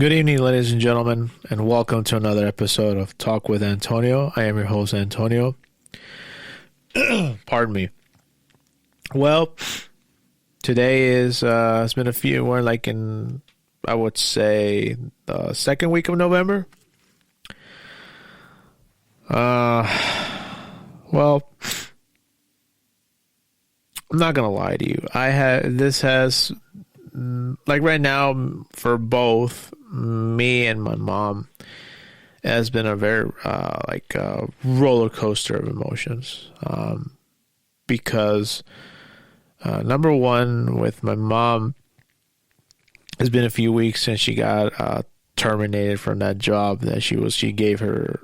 Good evening, ladies and gentlemen, and welcome to another episode of Talk with Antonio. I am your host, Antonio. Pardon me. Well, today is, it's been we're like in, I would say, the second week of November. Well, I'm not going to lie to you. Like right now, for both me and my mom, it has been a very roller coaster of emotions. Because number one, with my mom, it's been a few weeks since she got terminated from that job that she gave her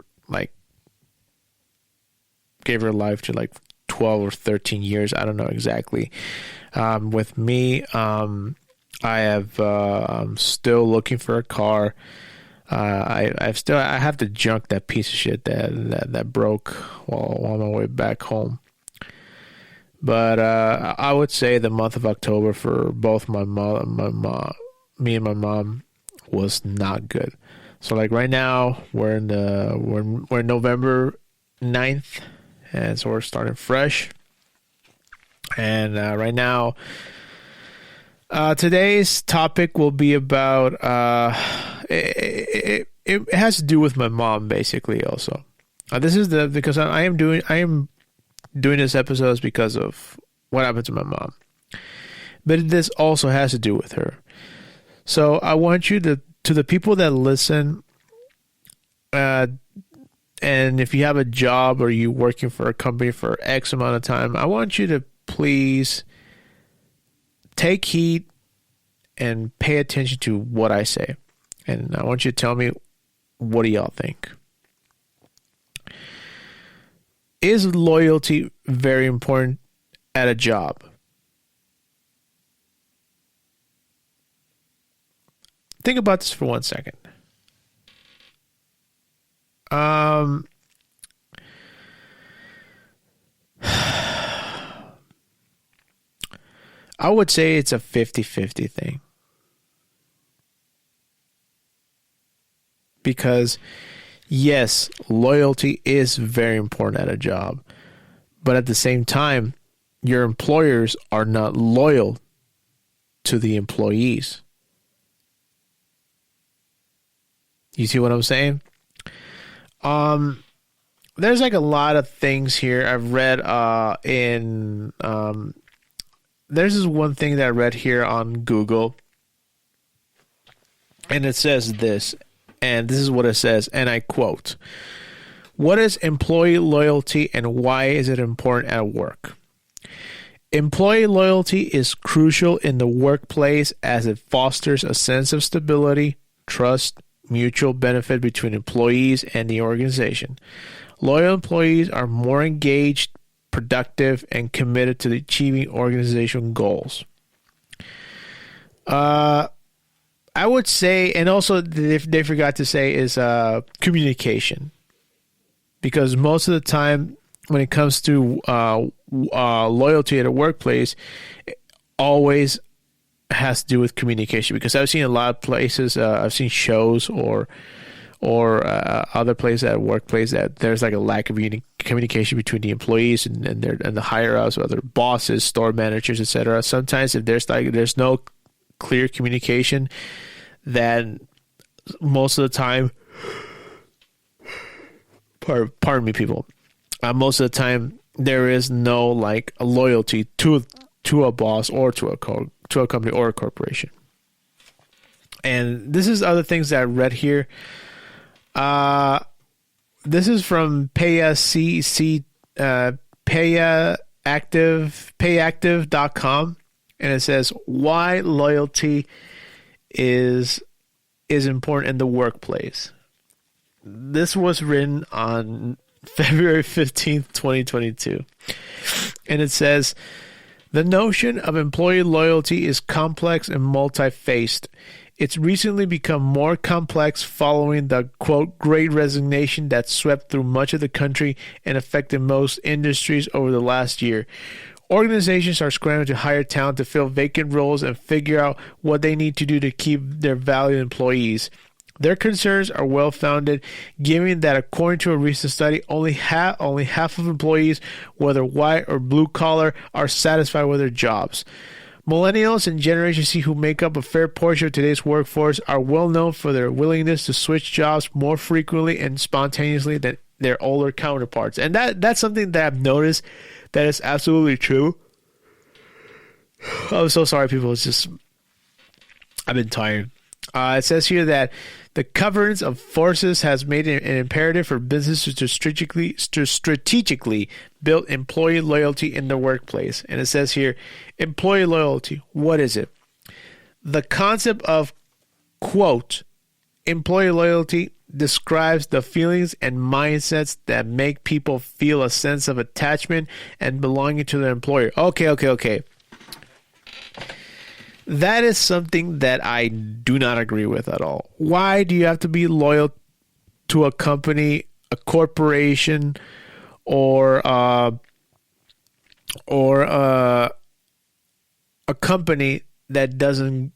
life to like 12 or 13 years. I don't know exactly. With me, I'm still looking for a car. I have to junk that piece of shit that broke while on my way back home. But I would say the month of October for both me and my mom was not good. So like right now we're November 9th, and so we're starting fresh. And right now, today's topic will be about it has to do with my mom basically. Also, because I am doing this episode because of what happened to my mom, but this also has to do with her. So I want you to the people that listen, and if you have a job or you working for a company for X amount of time, I want you to please take heed and pay attention to what I say. And I want you to tell me, what do y'all think? Is loyalty very important at a job? Think about this for 1 second. I would say it's a 50-50 thing. Because, yes, loyalty is very important at a job. But at the same time, your employers are not loyal to the employees. You see what I'm saying? There's like a lot of things here I've read there's this one thing that I read here on Google, and it says this, and this is what it says, and I quote, "What is employee loyalty and why is it important at work? Employee loyalty is crucial in the workplace as it fosters a sense of stability, trust, mutual benefit between employees and the organization. Loyal employees are more engaged, productive, and committed to achieving organizational goals." I would say, and also they forgot to say, is communication. Because most of the time when it comes to loyalty at a workplace, it always has to do with communication. Because I've seen a lot of places, I've seen shows or other places at workplace that there's like a lack of communication between the employees and the higher ups, other bosses, store managers, etc. Sometimes if there's no clear communication, then most of the time, pardon me, people. Most of the time, there is no like a loyalty to a boss or to a company or a corporation. And this is other things that I read here. This is from payactive.com, and it says why loyalty is important in the workplace. This was written on February 15th, 2022. And it says, "The notion of employee loyalty is complex and multi-faced. It's recently become more complex following the, quote, Great Resignation that swept through much of the country and affected most industries over the last year. Organizations are scrambling to hire talent to fill vacant roles and figure out what they need to do to keep their valued employees. Their concerns are well founded, given that according to a recent study, only half of employees, whether white or blue collar, are satisfied with their jobs. Millennials and Generation Z, who make up a fair portion of today's workforce, are well known for their willingness to switch jobs more frequently and spontaneously than their older counterparts. And that's something that I've noticed that is absolutely true. I'm so sorry, people. It's just, I've been tired. It says here that the convergence of forces has made it an imperative for businesses to strategically build employee loyalty in the workplace. And it says here, employee loyalty, what is it? The concept of, quote, employee loyalty describes the feelings and mindsets that make people feel a sense of attachment and belonging to their employer. Okay. That is something that I do not agree with at all. Why do you have to be loyal to a company, a corporation, or a company that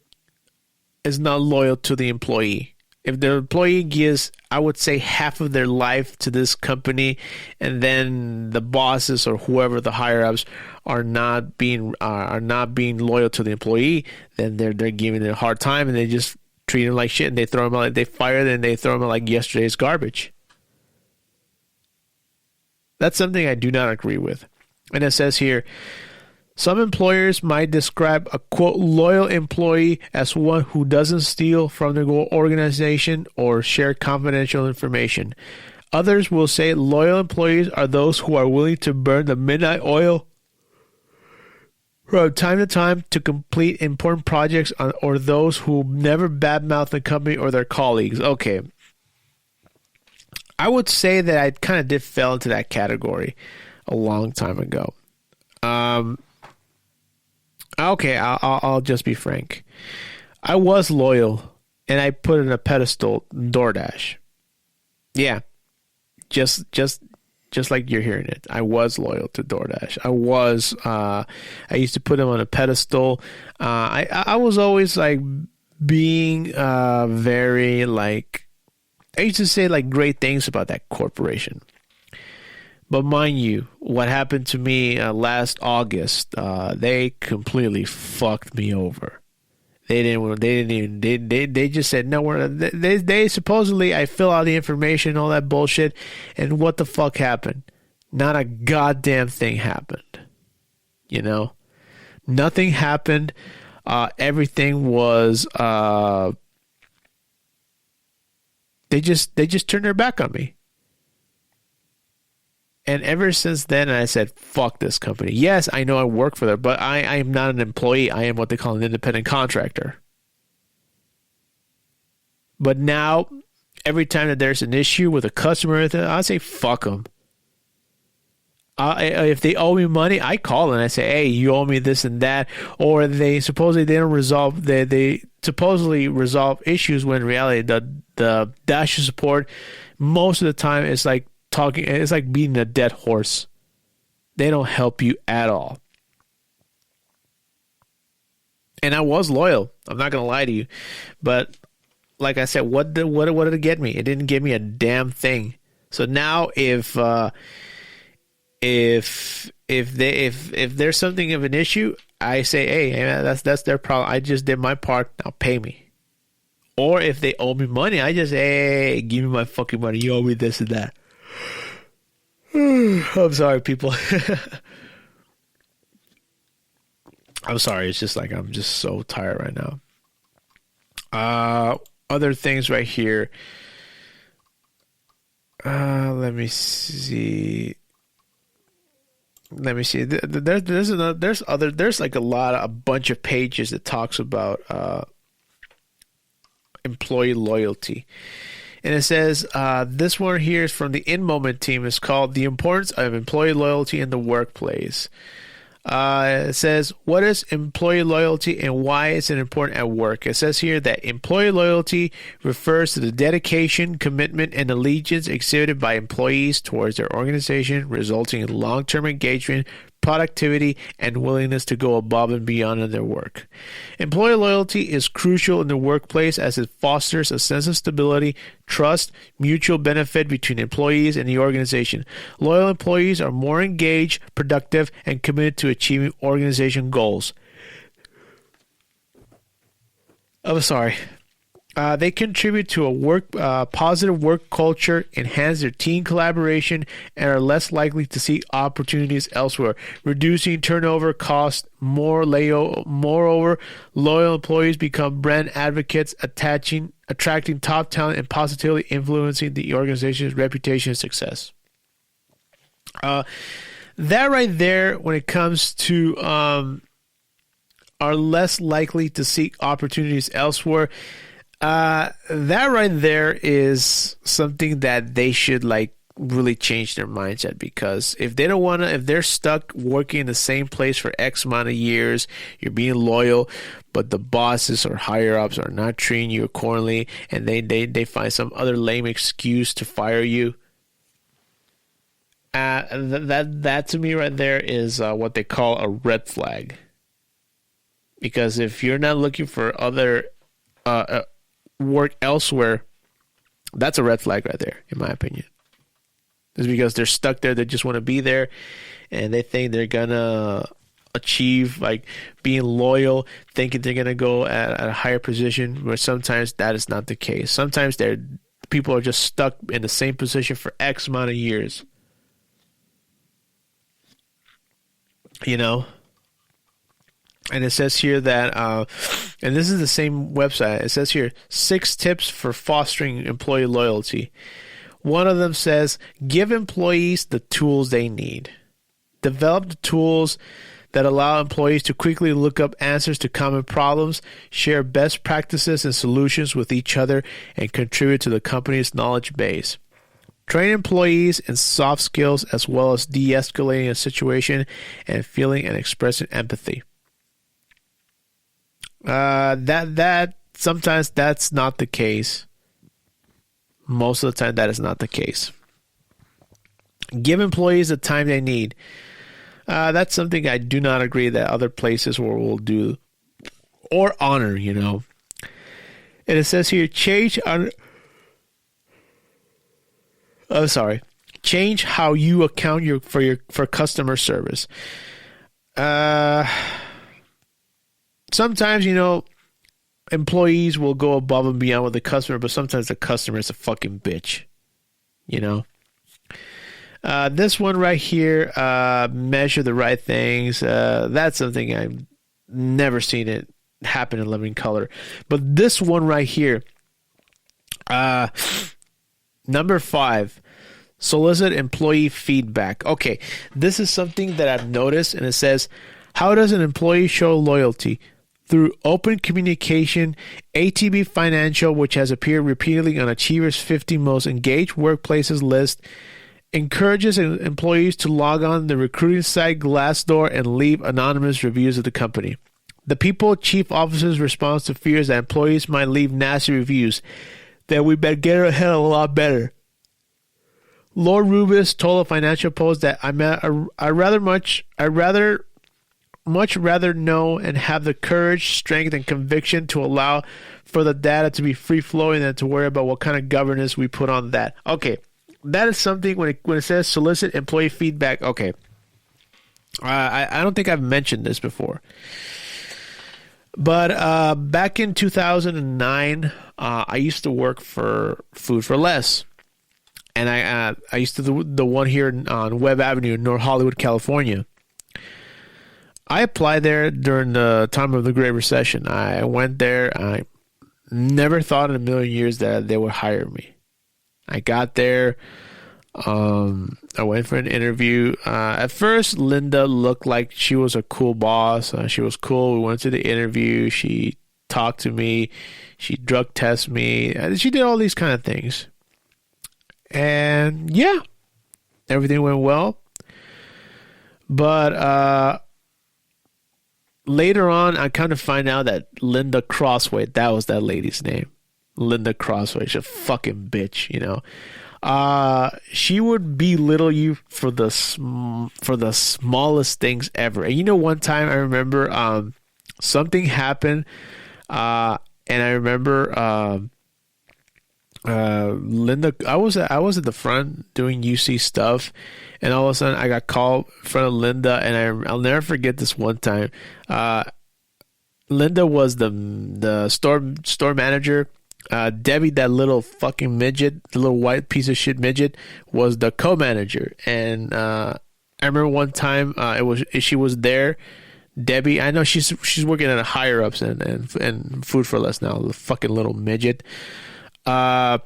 is not loyal to the employee? If the employee gives, I would say, half of their life to this company, and then the bosses or whoever the higher ups are not being loyal to the employee, then they're giving it a hard time, and they just treat him like shit, and they throw him out, like they fire them, and they throw him out like yesterday's garbage. That's something I do not agree with. And it says here, some employers might describe a, quote, loyal employee as one who doesn't steal from the organization or share confidential information. Others will say loyal employees are those who are willing to burn the midnight oil from time to time to complete important projects, or those who never badmouth the company or their colleagues. Okay. I would say that I kind of did fall into that category a long time ago. Okay, I'll just be frank. I was loyal, and I put in a pedestal DoorDash. Yeah, just like you're hearing it. I was loyal to DoorDash. I used to put them on a pedestal. I was always like being very like, I used to say like great things about that corporation. But mind you, what happened to me last August, they completely fucked me over. They just said, no, they supposedly, I fill out the information, all that bullshit. And what the fuck happened? Not a goddamn thing happened. You know, nothing happened. Everything was, they just turned their back on me. And ever since then, I said, fuck this company. Yes, I know I work for them, but I am not an employee. I am what they call an independent contractor. But now, every time that there's an issue with a customer, I say, fuck them. If they owe me money, I call and I say, hey, you owe me this and that. Or they don't resolve, they supposedly resolve issues when in reality, the dash support, most of the time, it's like, it's like beating a dead horse. They don't help you at all. And I was loyal. I'm not gonna lie to you, but like I said, what did it get me? It didn't give me a damn thing. So now, if there's something of an issue, I say, hey, that's their problem. I just did my part. Now pay me. Or if they owe me money, I just say, hey, give me my fucking money. You owe me this and that. I'm sorry, people. I'm sorry. It's just like I'm just so tired right now. Other things right here. Let me see. There's like a bunch of pages that talks about employee loyalty. And it says, this one here is from the In Moment team. It's called The Importance of Employee Loyalty in the Workplace. It says, what is employee loyalty and why is it important at work? It says here that employee loyalty refers to the dedication, commitment, and allegiance exhibited by employees towards their organization, resulting in long-term engagement, productivity, and willingness to go above and beyond in their work. Employee loyalty is crucial in the workplace as it fosters a sense of stability, trust, mutual benefit between employees and the organization. Loyal employees are more engaged, productive, and committed to achieving organization goals. They contribute to a positive work culture, enhance their team collaboration, and are less likely to seek opportunities elsewhere, reducing turnover costs. Moreover, loyal employees become brand advocates, attracting top talent and positively influencing the organization's reputation and success. That right there, when it comes to are less likely to seek opportunities elsewhere. That right there is something that they should really change their mindset, because if they're stuck working in the same place for X amount of years, you're being loyal, but the bosses or higher ups are not treating you accordingly, and they find some other lame excuse to fire you. That to me right there is what they call a red flag. Because if you're not looking for other work elsewhere, that's a red flag right there, in my opinion. It's because they're stuck there. They just want to be there, and they think they're gonna achieve being loyal, thinking they're gonna go at a higher position. Where sometimes that is not the case. Sometimes people are just stuck in the same position for X amount of years. And it says here that, and this is the same website, it says here, 6 tips for fostering employee loyalty. One of them says, give employees the tools they need. Develop the tools that allow employees to quickly look up answers to common problems, share best practices and solutions with each other, and contribute to the company's knowledge base. Train employees in soft skills as well as de-escalating a situation and feeling and expressing empathy. That sometimes that's not the case. Most of the time that is not the case. Give employees the time they need. That's something I do not agree that other places will do or honor, And it says here, change how you account for customer service. Sometimes, employees will go above and beyond with the customer, but sometimes the customer is a fucking bitch, This one right here, measure the right things. That's something I've never seen it happen in living color. But this one right here, number 5, solicit employee feedback. Okay, this is something that I've noticed, and it says, how does an employee show loyalty? Through open communication. ATB Financial, which has appeared repeatedly on Achiever's 50 Most Engaged Workplaces list, encourages employees to log on the recruiting site Glassdoor and leave anonymous reviews of the company. The People Chief Officer's response to fears that employees might leave nasty reviews, that we better get our head a lot better. Lord Rubis told a Financial Post that I'd much rather know and have the courage, strength, and conviction to allow for the data to be free-flowing than to worry about what kind of governance we put on that. Okay, that is something when it says solicit employee feedback. Okay, I don't think I've mentioned this before. But back in 2009, I used to work for Food for Less. And I used to do the one here on Webb Avenue in North Hollywood, California. I applied there during the time of the Great Recession. I went there. I never thought in a million years that they would hire me. I got there. I went for an interview. At first, Linda looked like she was a cool boss. She was cool. We went to the interview. She talked to me. She drug tested me. She did all these kind of things. And yeah, everything went well. But later on, I kind of find out that Linda Crossway, that was that lady's name. Linda Crossway, she's a fucking bitch, She would belittle you for for the smallest things ever. And one time I remember something happened, and I remember Linda. I was at the front doing UC stuff, and all of a sudden I got called in front of Linda, and I'll never forget this one time. Linda was the store manager. Debbie, that little fucking midget, the little white piece of shit midget, was the co-manager. And I remember one time she was there. Debbie, I know she's working at a higher ups and Food for Less now. The fucking little midget. And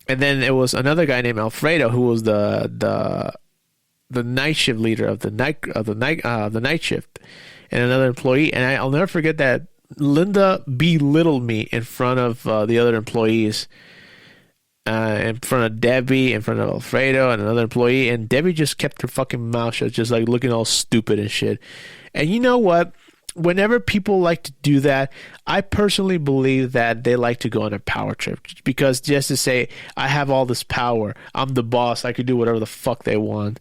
then it was another guy named Alfredo who was the night shift leader of the night shift, and another employee. And I'll never forget that Linda belittled me in front of the other employees, in front of Debbie, in front of Alfredo and another employee, and Debbie just kept her fucking mouth shut, just like looking all stupid and shit. And you know what? Whenever people like to do that, I personally believe that they like to go on a power trip, because just to say, I have all this power, I'm the boss, I could do whatever the fuck they want.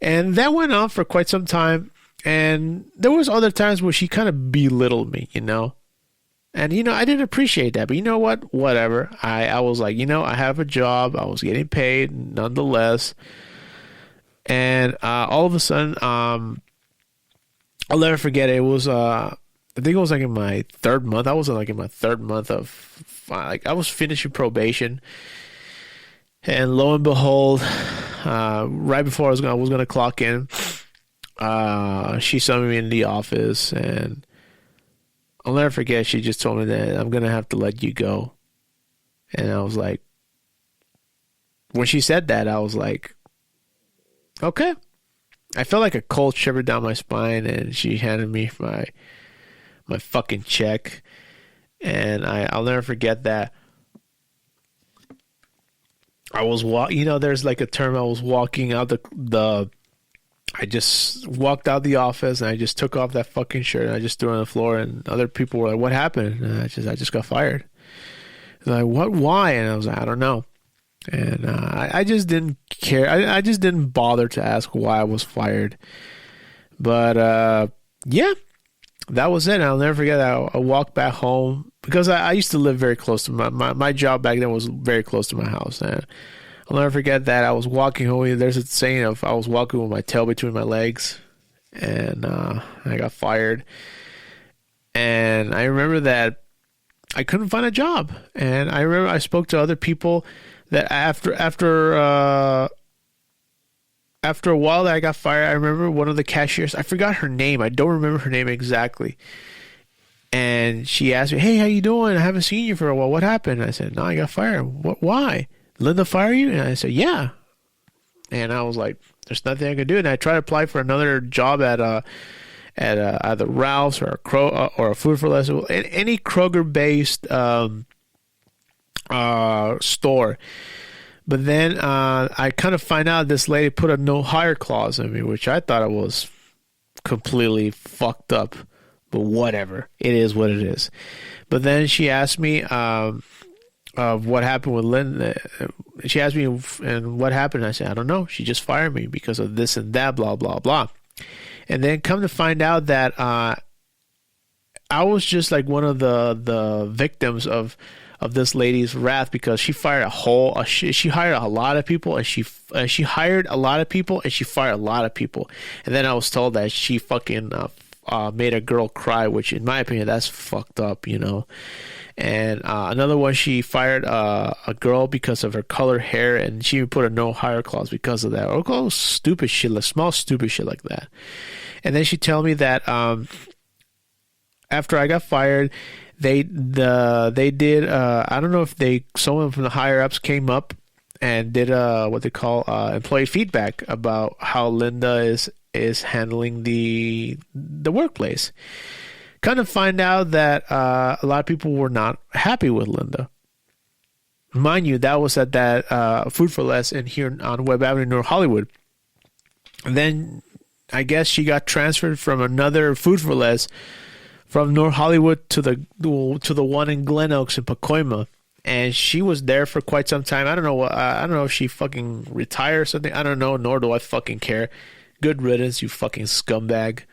And that went on for quite some time. And there was other times where she kind of belittled me, And, I didn't appreciate that. But you know what? Whatever. I was like, I have a job. I was getting paid nonetheless. And all of a sudden, I'll never forget it. It was, I think it was like in my third month. I was like in my third month of, I was finishing probation. And lo and behold, right before I was going to clock in, she summoned me in the office, and I'll never forget, she just told me that I'm going to have to let you go. And I was like, when she said that, I was like, okay. I felt like a cold shiver down my spine, and she handed me my fucking check. And I'll never forget that. I was there's like a term, I was walking out I just walked out the office, and I just took off that fucking shirt, and I just threw it on the floor, and other people were like, what happened? And I just got fired. They're like, what? Why? And I was like, I don't know. And I just didn't care. I just didn't bother to ask why I was fired. But yeah, that was it. And I'll never forget that. I walked back home, because I used to live very close to my job back then was very close to my house. And I'll never forget that I was walking home. There's a saying of I was walking with my tail between my legs, and I got fired. And I remember that I couldn't find a job. And I remember I spoke to other people that after a while that I got fired, I remember one of the cashiers, I forgot her name. I don't remember her name exactly. And she asked me, hey, how you doing? I haven't seen you for a while. What happened? I said, no, I got fired. What? Why? Linda fire you? And I said, yeah. And I was like, there's nothing I can do. And I tried to apply for another job at either Ralph's or a Food for Less, any Kroger-based store. But then I kind of find out this lady put a no hire clause in me, which I thought it was completely fucked up. But whatever, it is what it is. But then she asked me what happened with Linda. She asked me, and what happened? I said, I don't know. She just fired me because of this and that, blah, blah, blah. And then come to find out that I was just like one of the victims of this lady's wrath, because she fired she hired a lot of people, and she hired a lot of people, and she fired a lot of people. And then I was told that she fucking made a girl cry, which in my opinion, that's fucked up, And another one, she fired a girl because of her colored hair, and she put a no hire clause because of that. Or stupid shit, like small stupid shit like that. And then she told me that after I got fired, they did I don't know if someone from the higher ups came up and did what they call employee feedback about how Linda is handling the workplace. Kind of find out that a lot of people were not happy with Linda. Mind you, that was at that Food for Less in here on Webb Avenue, North Hollywood. And then I guess she got transferred from another Food for Less from North Hollywood to the one in Glen Oaks in Pacoima. and she was there for quite some time. I don't know what. I don't know if she fucking retired or something. I don't know. Nor do I fucking care. Good riddance, you fucking scumbag.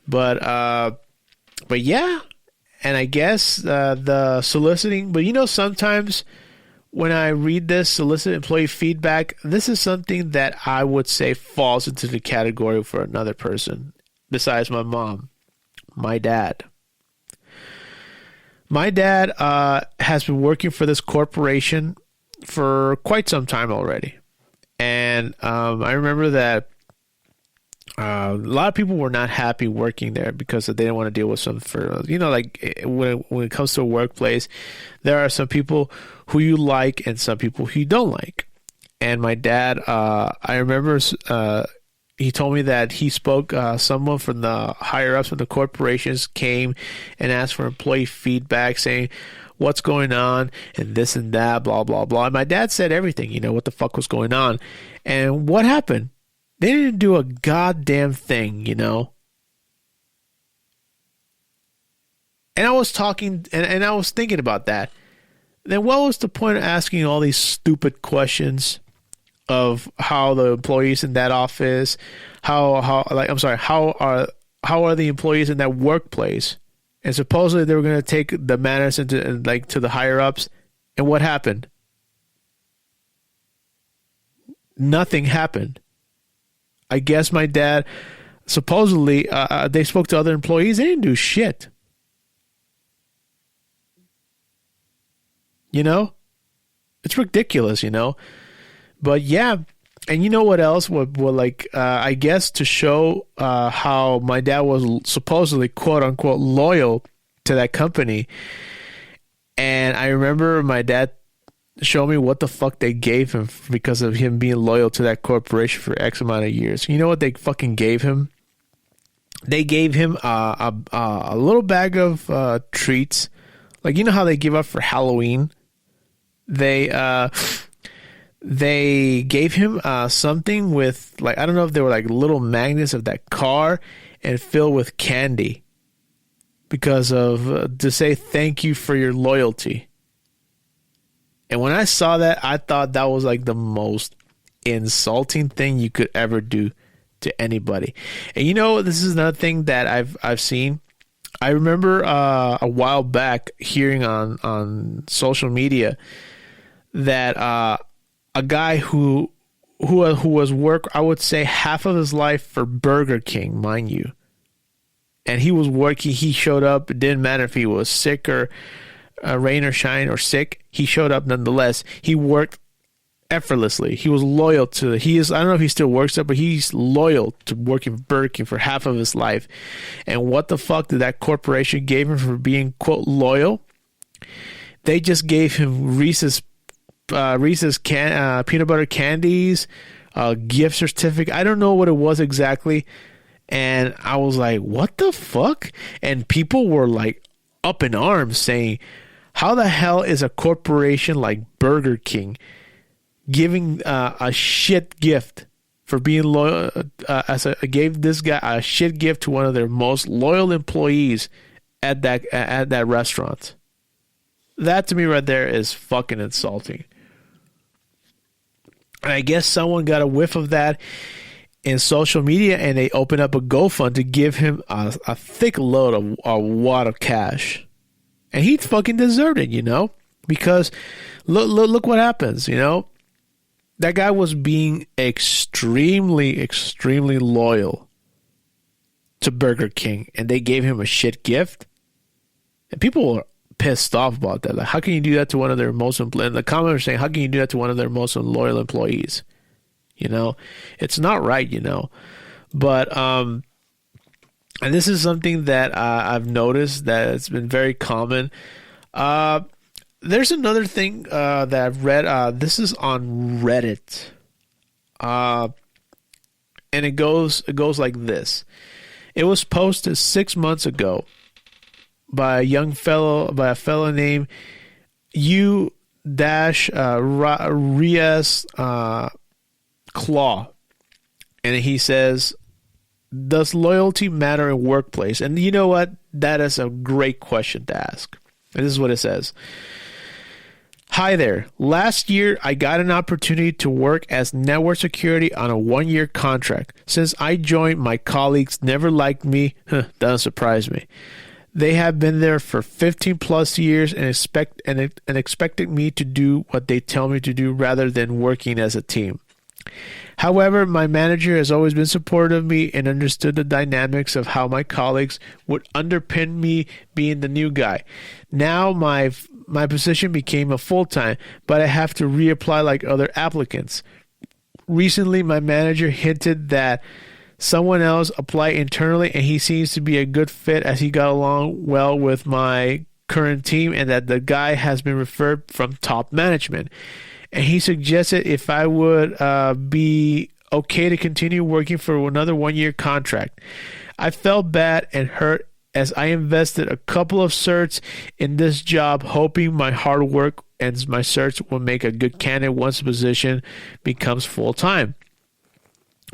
But yeah, and I guess the soliciting. But sometimes when I read this solicit employee feedback, this is something that I would say falls into the category for another person besides my mom, my dad. My dad has been working for this corporation for quite some time already. And I remember that a lot of people were not happy working there because they didn't want to deal with some like when it comes to a workplace, there are some people who you like and some people who you don't like. And my dad, I remember he told me that he spoke, someone from the higher ups of the corporations came and asked for employee feedback saying what's going on and this and that, blah, blah, blah. And my dad said everything, what the fuck was going on. And what happened? They didn't do a goddamn thing, And I was talking, and I was thinking about that. Then what was the point of asking all these stupid questions of how the employees in that office, how are the employees in that workplace? And supposedly they were going to take the matters to the higher ups. And what happened? Nothing happened. I guess my dad, supposedly, they spoke to other employees. They didn't do shit. It's ridiculous, But yeah, and you know what else? I guess to show how my dad was supposedly, quote unquote, loyal to that company. And I remember my dad show me what the fuck they gave him because of him being loyal to that corporation for X amount of years. You know what they fucking gave him? They gave him a little bag of treats. Like, how they give up for Halloween? They gave him something with, I don't know if they were little magnets of that car and filled with candy because of to say thank you for your loyalty. And when I saw that, I thought that was the most insulting thing you could ever do to anybody. And this is another thing that I've seen. I remember a while back hearing on social media that a guy who was I would say half of his life for Burger King, mind you. And he was working, he showed up, it didn't matter if he was sick or rain or shine or sick, he showed up nonetheless. He worked effortlessly. He was loyal to, I don't know if he still works there, but he's loyal to working for Burger King for half of his life. And what the fuck did that corporation give him for being, quote, loyal? They just gave him Reese's peanut butter candies, gift certificate. I don't know what it was exactly. And I was like, what the fuck? And people were up in arms saying, how the hell is a corporation like Burger King giving a shit gift for being loyal? Gave this guy a shit gift to one of their most loyal employees at that restaurant. That to me right there is fucking insulting. And I guess someone got a whiff of that in social media, and they opened up a GoFund to give him a thick load of a wad of cash. And he fucking deserved it, because look what happens, That guy was being extremely, extremely loyal to Burger King, and they gave him a shit gift. And people were pissed off about that. How can you do that to one of their most, and the comments were saying, how can you do that to one of their most loyal employees? It's not right, But, and this is something that I've noticed that it's been very common. There's another thing that I've read. This is on Reddit. And it goes like this. It was posted 6 months ago by a fellow named U-Rias Claw. And he says, does loyalty matter in workplace? And you know what? That is a great question to ask. And this is what it says. Hi there. Last year, I got an opportunity to work as network security on a 1-year contract. Since I joined, my colleagues never liked me. Doesn't surprise me. They have been there for 15 plus years and expected me to do what they tell me to do rather than working as a team. However, my manager has always been supportive of me and understood the dynamics of how my colleagues would underpin me being the new guy. Now my position became a full-time, but I have to reapply like other applicants. Recently, my manager hinted that someone else applied internally and he seems to be a good fit as he got along well with my current team and that the guy has been referred from top management. And he suggested if I would be okay to continue working for another 1-year contract. I felt bad and hurt as I invested a couple of certs in this job, hoping my hard work and my certs will make a good candidate once the position becomes full-time.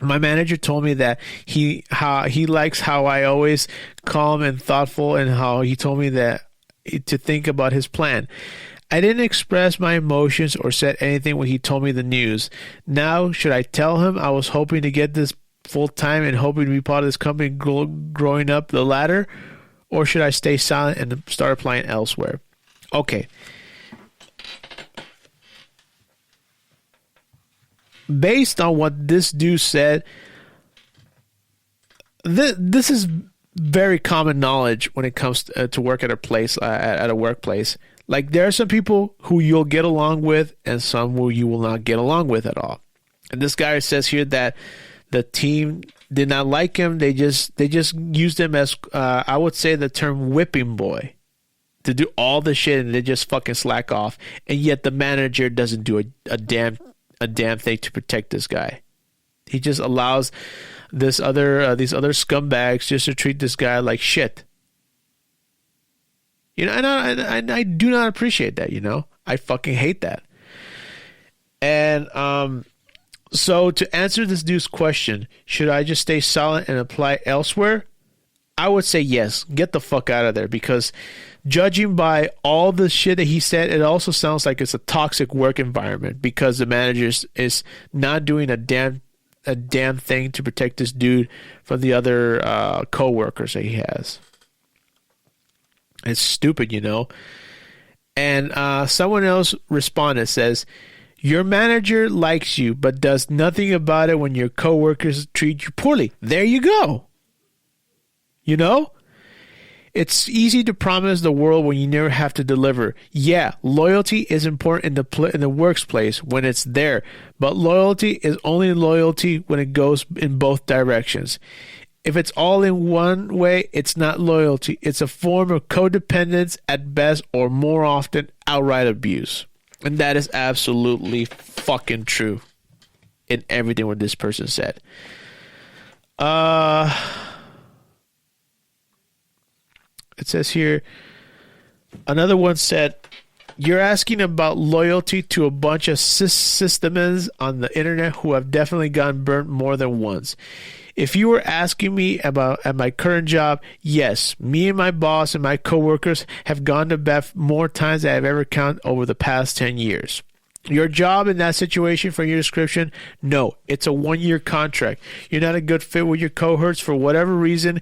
My manager told me that he likes how I always calm and thoughtful, and how he told me that to think about his plan. I didn't express my emotions or said anything when he told me the news. Now, should I tell him I was hoping to get this full-time and hoping to be part of this company growing up the ladder? Or should I stay silent and start applying elsewhere? Okay. Based on what this dude said, this is very common knowledge when it comes to work at a place, at a workplace. Like, there are some people who you'll get along with and some who you will not get along with at all. And this guy says here that the team did not like him. They just used him as, I would say the term whipping boy, to do all the shit, and they just fucking slack off. And yet the manager doesn't do a damn thing to protect this guy. He just allows these other scumbags just to treat this guy like shit. You know, and I do not appreciate that, you know. I fucking hate that. And so to answer this dude's question, should I just stay silent and apply elsewhere? I would say yes. Get the fuck out of there, because judging by all the shit that he said, it also sounds like it's a toxic work environment because the manager is not doing a damn thing to protect this dude from the other co-workers that he has. It's stupid, you know. And someone else responded, says, your manager likes you but does nothing about it when your coworkers treat you poorly. There you go. You know? It's easy to promise the world when you never have to deliver. Yeah, loyalty is important in the workplace when it's there, but loyalty is only loyalty when it goes in both directions. If it's all in one way, it's not loyalty. It's a form of codependence at best, or more often, outright abuse. And that is absolutely fucking true in everything what this person said. It says here, another one said, you're asking about loyalty to a bunch of systems on the internet who have definitely gotten burnt more than once. If you were asking me about at my current job, yes, me and my boss and my coworkers have gone to bat more times than I've ever counted over the past 10 years. Your job in that situation, from your description, no, it's a 1-year contract. You're not a good fit with your cohorts for whatever reason,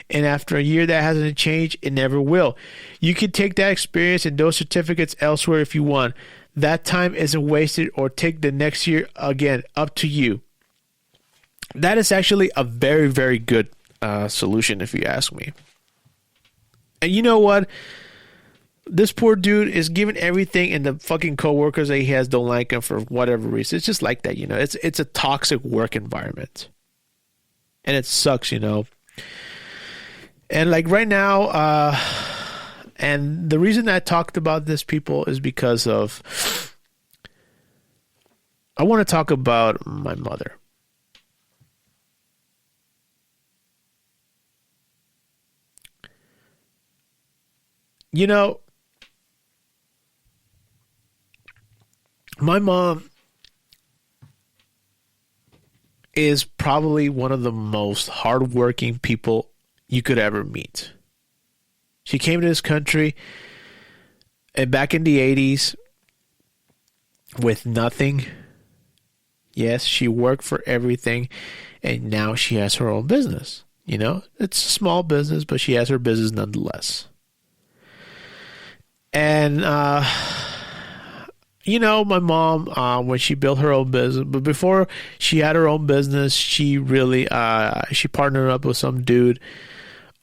and after a year that hasn't changed, it never will. You can take that experience and those certificates elsewhere if you want. That time isn't wasted, or take the next year again, up to you. That is actually a very, very good solution if you ask me. And you know what? This poor dude is giving everything, and the fucking coworkers that he has don't like him for whatever reason. It's just like that, you know. It's a toxic work environment, and it sucks, you know. And like right now, and the reason I talked about this, people, is because of I want to talk about my mother. You know, my mom is probably one of the most hardworking people you could ever meet. She came to this country and back in the 80s, with nothing. Yes, she worked for everything, and now she has her own business. You know, it's a small business, but she has her business nonetheless. And, you know, my mom, when she built her own business, but before she had her own business, she really, she partnered up with some dude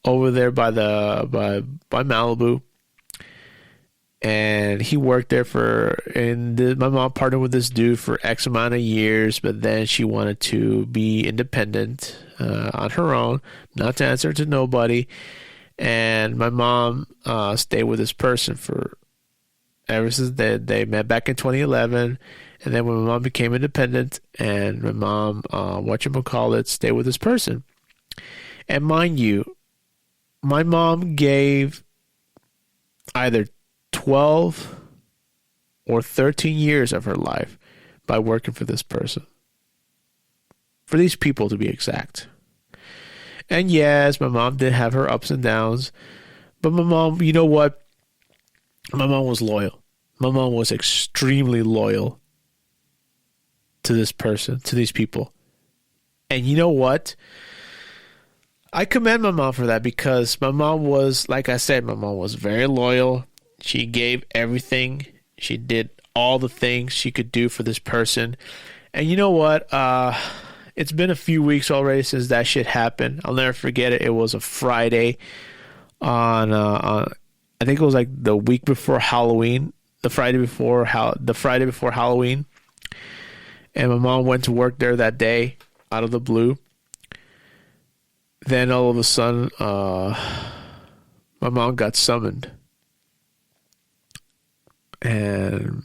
over there by Malibu. And he worked there my mom partnered with this dude for X amount of years, but then she wanted to be independent on her own, not to answer to nobody. And my mom stayed with this person for ever since they met back in 2011. And then when my mom became independent, and my mom, whatchamacallit, stayed with this person. And mind you, my mom gave either 12 or 13 years of her life by working for this person. For these people, to be exact. And yes, my mom did have her ups and downs. But my mom, you know what? My mom was loyal. My mom was extremely loyal to this person, to these people. And you know what? I commend my mom for that, because my mom was, like I said, my mom was very loyal. She gave everything. She did all the things she could do for this person. And you know what? It's been a few weeks already since that shit happened. I'll never forget it. It was a Friday on I think it was like the week before Halloween, the Friday before Halloween. And my mom went to work there that day out of the blue. Then all of a sudden, my mom got summoned. And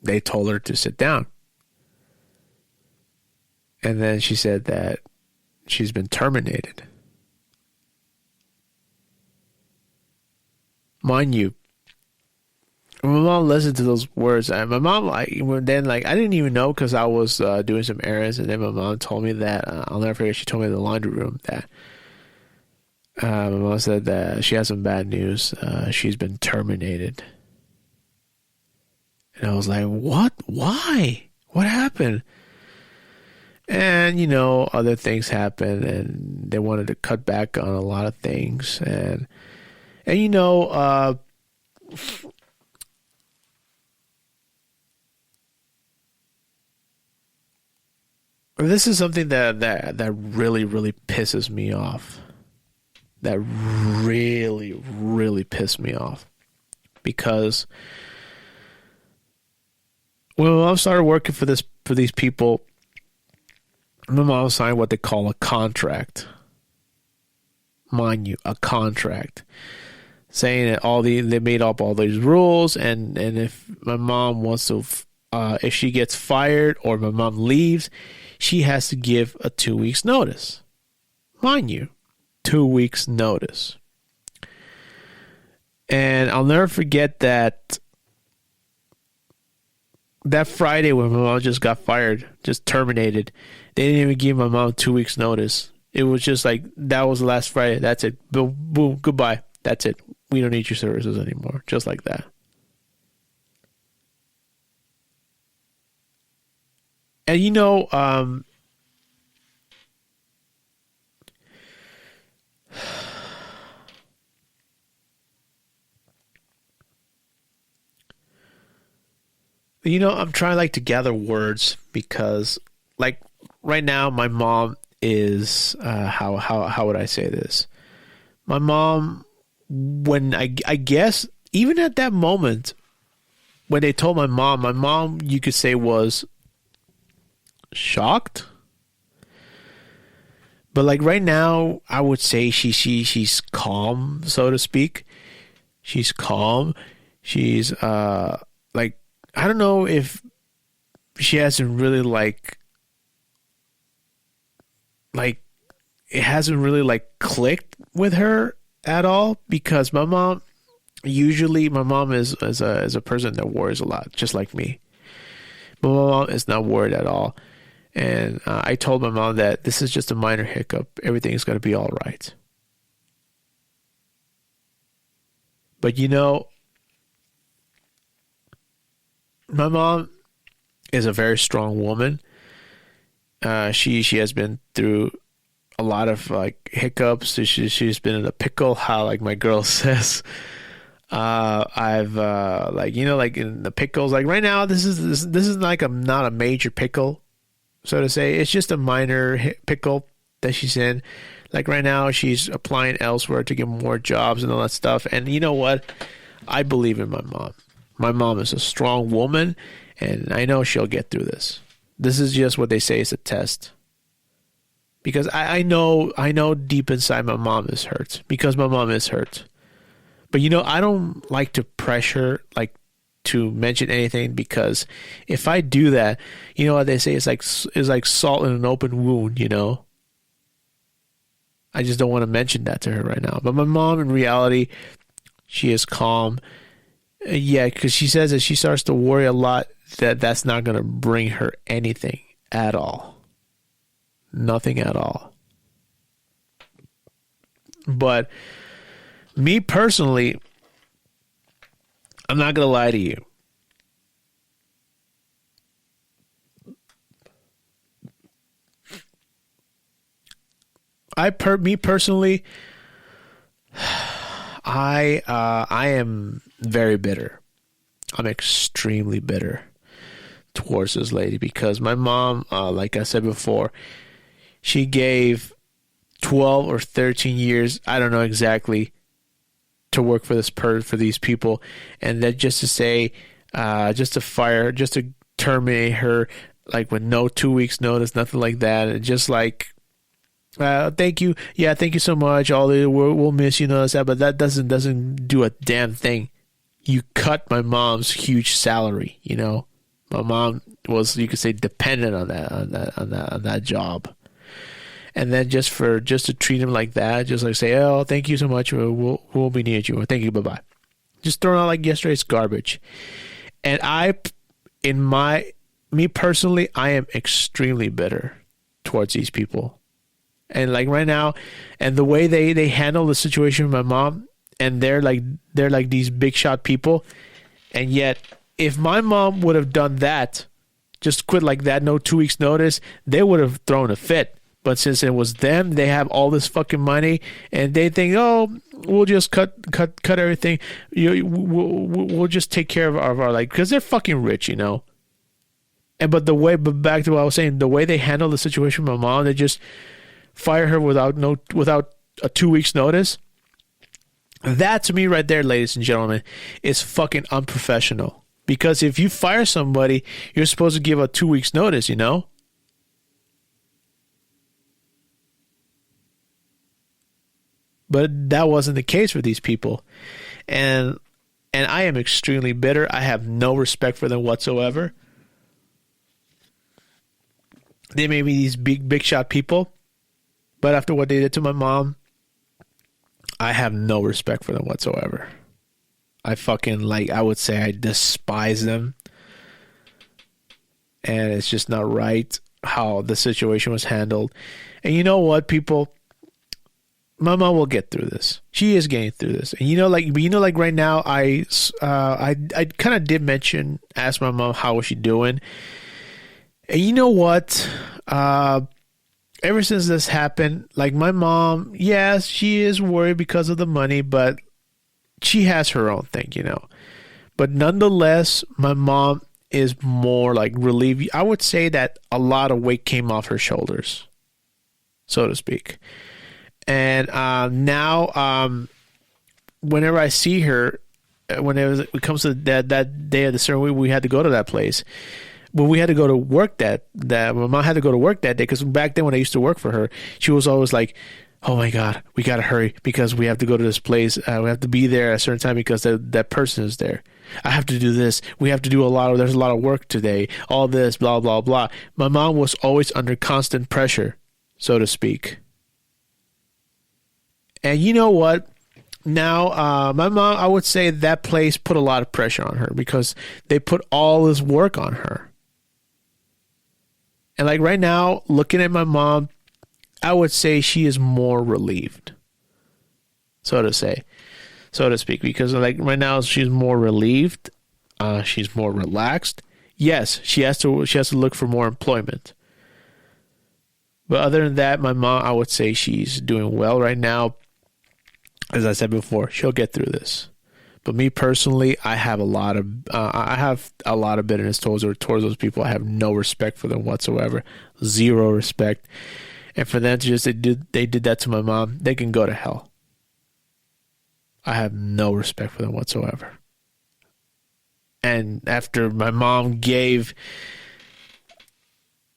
they told her to sit down. And then she said that she's been terminated. Mind you, when my mom listened to those words, and my mom, I didn't even know, because I was doing some errands, and then my mom told me that, I'll never forget, she told me in the laundry room that my mom said that she has some bad news. She's been terminated. And I was like, what? Why? What happened? And, you know, other things happened, and they wanted to cut back on a lot of things. And you know, this is something that really, really pisses me off. That really, really pissed me off. Because when my mom started working for these people, my mom signed what they call a contract. Mind you, a contract. Saying that they made up all these rules, and if my mom wants to, if she gets fired or my mom leaves, she has to give a 2 weeks notice. Mind you, 2 weeks notice. And I'll never forget that Friday when my mom just got fired, just terminated, they didn't even give my mom 2 weeks notice. It was just like, that was the last Friday. That's it. Boom, boom, goodbye. That's it. We don't need your services anymore. Just like that. And you know, I'm trying like to gather words, because like right now my mom is how would I say this? My mom, when I guess even at that moment when they told my mom, you could say, was shocked. But like right now, I would say she's calm, so to speak. She's calm. She's like, I don't know if she hasn't really like it hasn't really like clicked with her at all, because my mom is a person that worries a lot, just like me. But my mom is not worried at all. And I told my mom that this is just a minor hiccup. Everything's going to be all right. But you know, my mom is a very strong woman. She has been through a lot of like hiccups. She's been in a pickle, how like my girl says. I've like, like in the pickles, like right now this is like not a major pickle, so to say. It's just a minor pickle that she's in. Like right now she's applying elsewhere to get more jobs and all that stuff. And you know what? I believe in my mom. My mom is a strong woman, and I know she'll get through this. This is just what they say is a test. Because I know deep inside my mom is hurt. Because my mom is hurt. But I don't like to pressure, like, to mention anything, because if I do that, you know what they say, it's like salt in an open wound, I just don't want to mention that to her right now. But my mom, in reality, she is calm. Yeah, because she says that she starts to worry a lot that's not going to bring her anything at all. Nothing at all. But me personally, I'm not going to lie to you. Me personally, I am very bitter. I'm extremely bitter towards this lady, because my mom, like I said before, she gave 12 or 13 years, I don't know exactly, to work for these people, and that just to say, just to terminate her, like with no 2 weeks notice, nothing like that, and just like, thank you, yeah, thank you so much, we'll miss you, that, but that doesn't do a damn thing. You cut my mom's huge salary, My mom was, you could say, dependent on that job. And then just to treat him like that, just like say, oh, thank you so much, we'll be near you, thank you, bye-bye. Just throwing out like yesterday's garbage. And me personally, I am extremely bitter towards these people. And like right now, and the way they handle the situation with my mom, and they're like these big shot people, and yet if my mom would have done that, just quit like that, no 2 weeks notice, they would have thrown a fit. But since it was them, they have all this fucking money, and they think, oh, we'll just cut everything. We'll just take care of our like, because they're fucking rich, And but back to what I was saying, the way they handle the situation with my mom, they just fire her without a 2 weeks notice. That to me right there, ladies and gentlemen, is fucking unprofessional. Because if you fire somebody, you're supposed to give a 2 weeks notice, But that wasn't the case for these people. And I am extremely bitter. I have no respect for them whatsoever. They may be these big shot people, but after what they did to my mom, I have no respect for them whatsoever. I fucking, I would say I despise them. And it's just not right how the situation was handled. And you know what, people? My mom will get through this. She is getting through this. And like right now, I kind of did ask my mom how was she doing. And you know what? Ever since this happened, like my mom, yes, she is worried because of the money, but she has her own thing, But nonetheless, my mom is more like relieved. I would say that a lot of weight came off her shoulders, so to speak. And now, whenever I see her, whenever it comes to that day of the ceremony, we had to go to that place. When we had to go to work that my mom had to go to work that day, because back then when I used to work for her, she was always like, oh my God, we got to hurry because we have to go to this place. We have to be there at a certain time because that person is there. I have to do this. We have to do there's a lot of work today. All this, blah, blah, blah. My mom was always under constant pressure, so to speak. And you know what? Now, my mom, I would say that place put a lot of pressure on her because they put all this work on her. And like right now, looking at my mom, I would say she is more relieved, so to speak, because like right now she's more relieved, she's more relaxed. Yes, she has to look for more employment. But other than that, my mom, I would say she's doing well right now. As I said before, she'll get through this. But me personally, I have a lot of bitterness towards those people. I have no respect for them whatsoever, zero respect. And for them to just they did that to my mom, they can go to hell. I have no respect for them whatsoever. And after my mom gave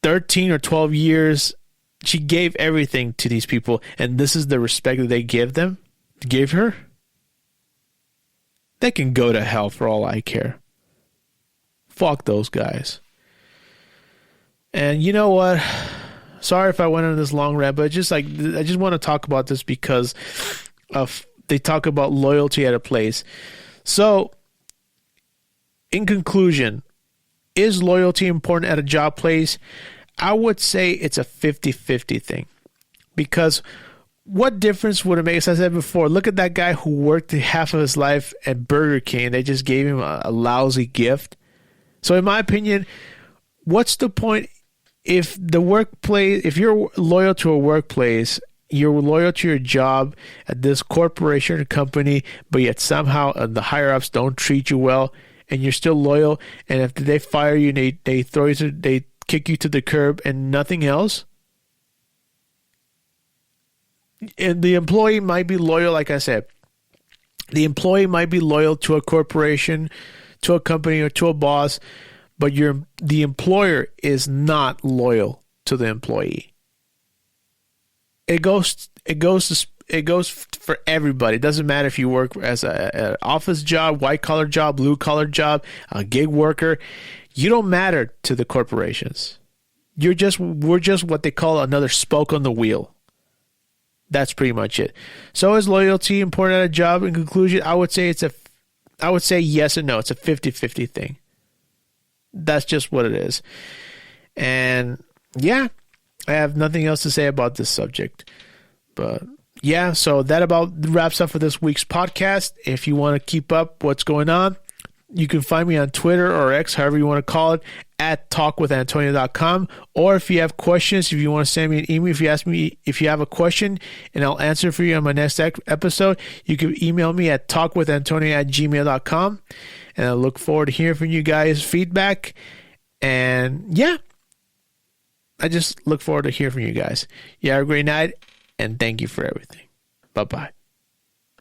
13 or 12 years, she gave everything to these people, and this is the respect that they gave her. They can go to hell for all I care. Fuck those guys. And you know what? Sorry if I went on this long rant, but I just want to talk about this because of they talk about loyalty at a place. So, in conclusion, is loyalty important at a job place? I would say it's a 50-50 thing. Because what difference would it make? As I said before, look at that guy who worked half of his life at Burger King. They just gave him a lousy gift. So in my opinion, what's the point if you're loyal to a workplace, you're loyal to your job at this corporation or company, but yet somehow the higher-ups don't treat you well, and you're still loyal, and if they fire you, they kick you to the curb and nothing else? And the employee might be loyal, like I said. The employee might be loyal to a corporation, to a company, or to a boss, but the employer is not loyal to the employee. It goes for everybody. It doesn't matter if you work as an office job, white collar job, blue collar job, a gig worker. You don't matter to the corporations. We're just what they call another spoke on the wheel. That's pretty much it. So is loyalty important at a job? In conclusion, I would say yes and no. It's a 50-50 thing. That's just what it is. And yeah, I have nothing else to say about this subject. But yeah, so that about wraps up for this week's podcast. If you want to keep up what's going on, you can find me on Twitter or X, however you want to call it, at talkwithantonio.com. Or if you have questions, if you want to send me an email, if you have a question and I'll answer for you on my next episode, you can email me at talkwithantonio@gmail.com. And I look forward to hearing from you guys' feedback. And yeah, I just look forward to hearing from you guys. You have a great night, and thank you for everything. Bye-bye.